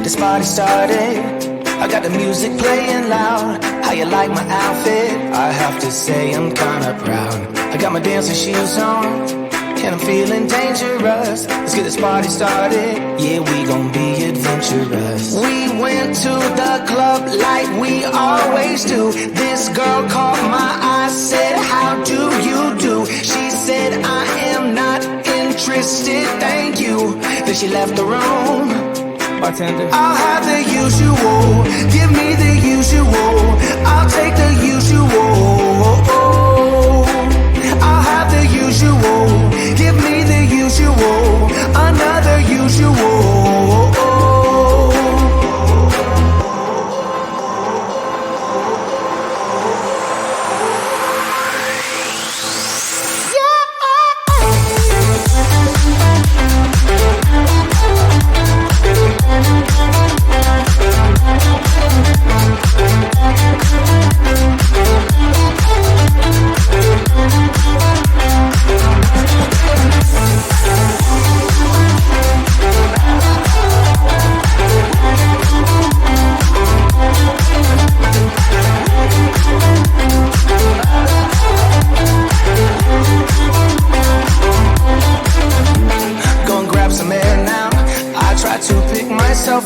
get this party started. I got the music playing loud. How you like my outfit? I have to say I'm kinda proud. I got my dancing shoes on, and I'm feeling dangerous. Let's get this party started. Yeah, we gon' be adventurous. We went to the club like we always do. This girl caught my eye, said, how do you do? She said, I am not interested, thank you. Then she left the room. Bartender, I'll have the usual. Give me the usual. I'll take the usual. I'll have the usual. Give me the usual. Another usual.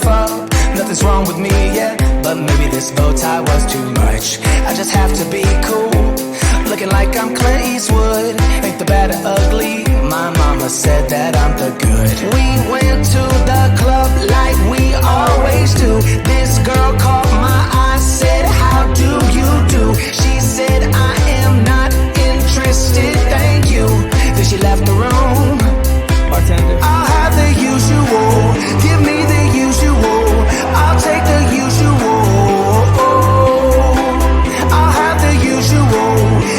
Up. Nothing's wrong with me yet, but maybe this bow tie was too much. I just have to be cool, looking like I'm Clint Eastwood. Ain't the bad or ugly, my mama said that I'm the good. We went to the club like we always do. This girl caught my eye, said, how do you do? She said, I am not interested, thank you. Then she left the room. Bartender, I'll have the usual. Give me the usual. I'll take the usual. I'll have the usual.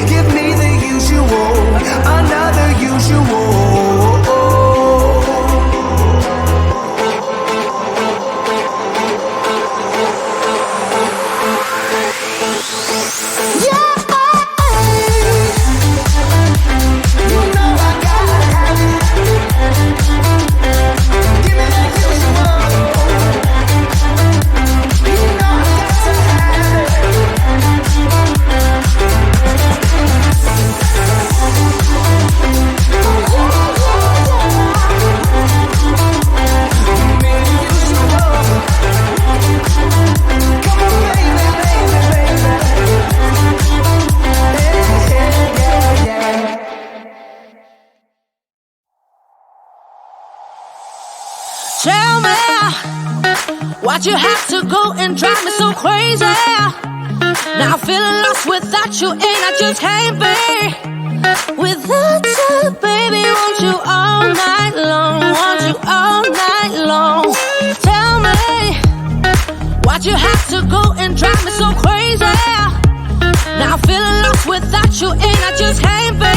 Give me the usual. Another usual. Tell me, why'd you have to go and drive me so crazy? Now I'm feeling lost without you, and I just can't be without you, baby. Want you all night long, want you all night long. Tell me, why'd you have to go and drive me so crazy? Now I'm feeling lost without you, and I just can't be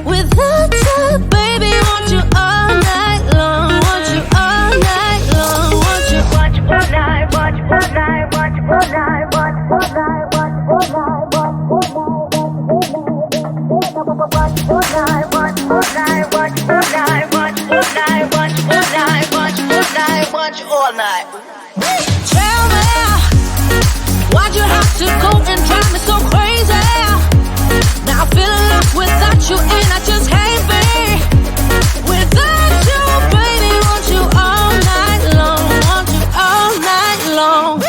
without you, baby. Want you all night long, want you all night long, want you. Watch all night, watch all night, watch all night, watch all night, watch all night, watch all night, watch all night, watch all night, watch all night, watch all night, watch all night, watch all night. Tell me, why'd you have to go and drive me so crazy? Now I'm feeling lost without you, and I just can't be without you, baby. Want you all night long, want you all night long.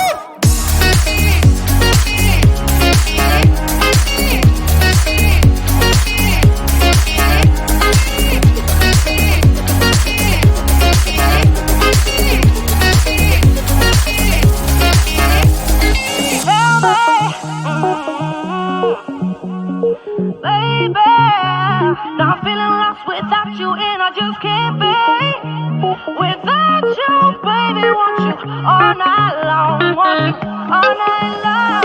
Baby, now I'm feeling lost without you, and I just can't be without you, baby. Want you all night long, want you all night long.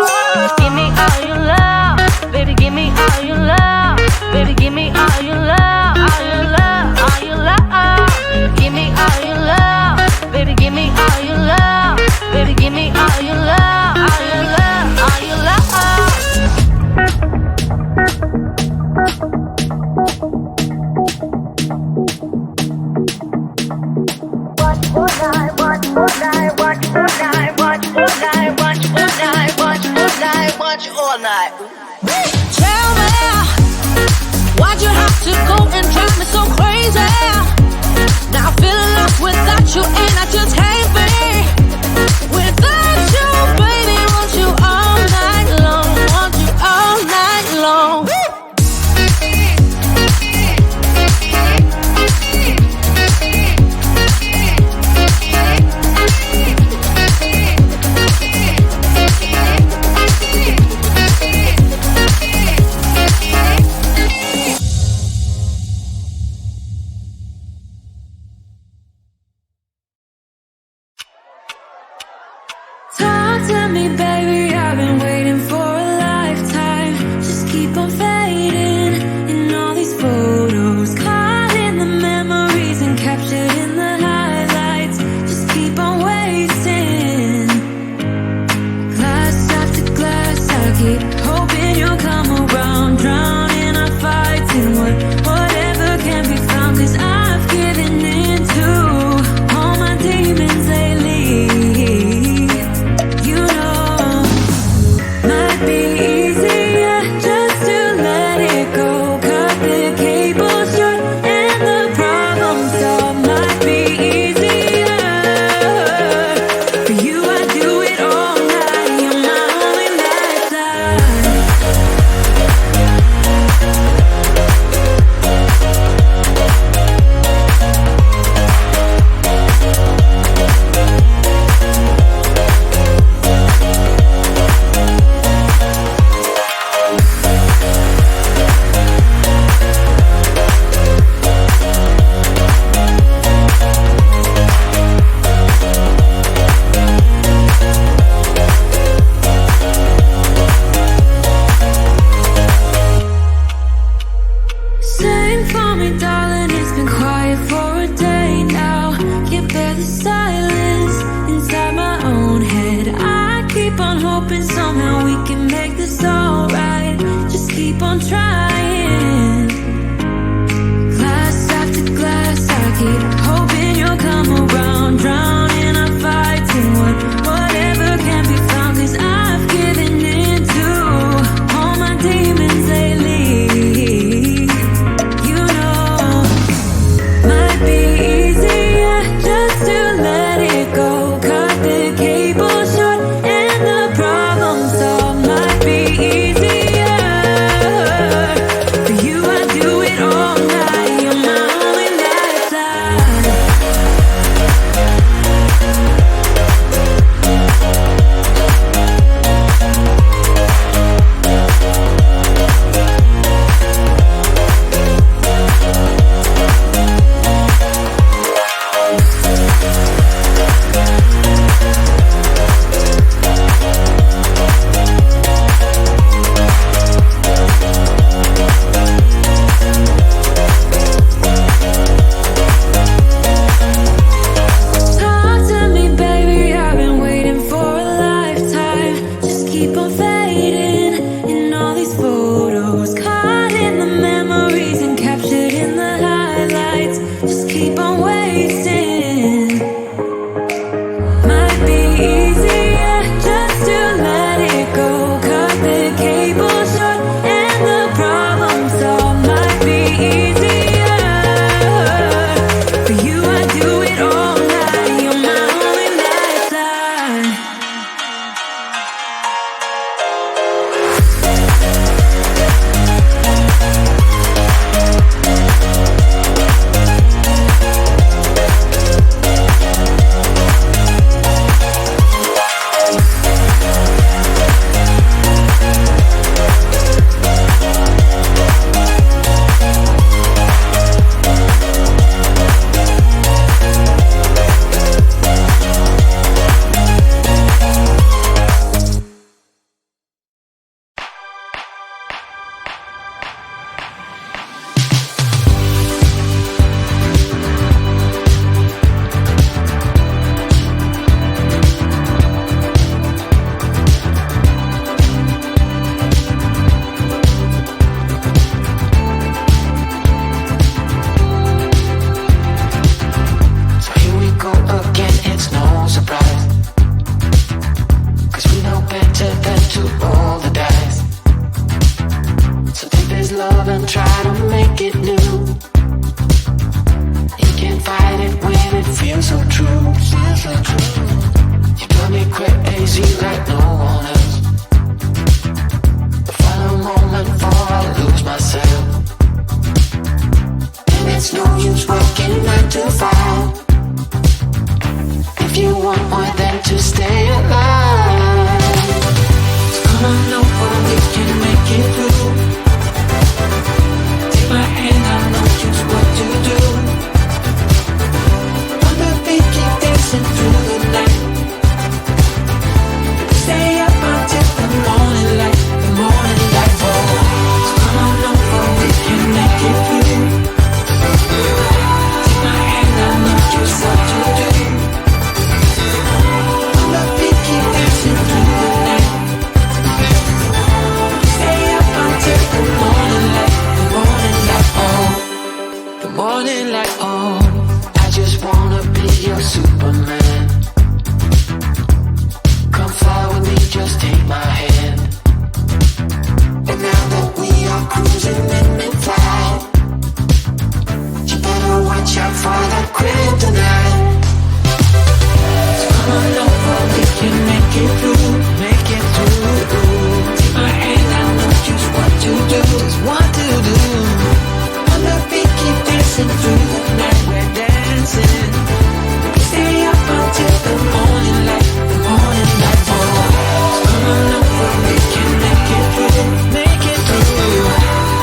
Give me all your love, baby. Give me all your love, baby. Give me all your love, all your love, all your love. Give me all your love, baby. Give me all your love, baby. Give me all your love, all your love, all your love. Watch all night, watch all night. got you all night. Tell me, why'd you have to go and drive me so crazy? Now I'm feeling lost without you, and I just can't be without you, baby. Want you all night long, want you all night long. seems so true. You drive me crazy like no one else. The final moment before I lose myself. And it's no use working 9 to 5 if you want more than to stay alive. So come on over, we can make it through. Take my hand, I know just what to do. On the beat, keep dancing through the night. Stay up until the morning light, the morning light. Oh, so come on over, we can make it through. Take my hand, I know just what to do. On the beat, keep dancing through the night. Stay up until the morning light, the morning light. Oh, the morning light. Oh, I just wanna be your Superman. Come fly with me, just take my hand. And now that we are cruising in mid-flight, you better watch out for that kryptonite. So come on over, we can make it through, make it through. Take my hand, I know just what to do, just what to do. On the beat, keep dancing through the night, we're dancing. Stay up until the morning light, the morning light. Oh, so come on over, we can make it through, make it through.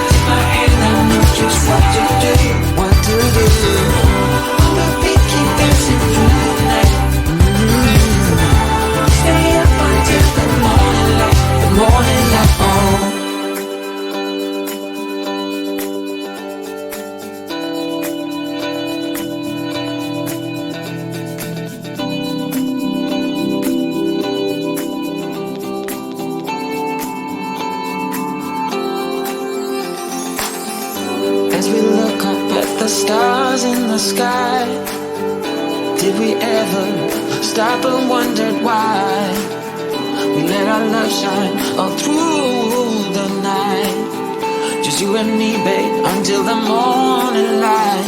Take my hand, I know just what to do, what to do. On the beat, keep dancing through the night. Stay up until the morning light, the morning light. Oh. As we look up at the stars in the sky, did we ever stop and wondered why we let our love shine all through the night? Just you and me, babe, until the morning light,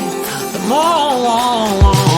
the morning.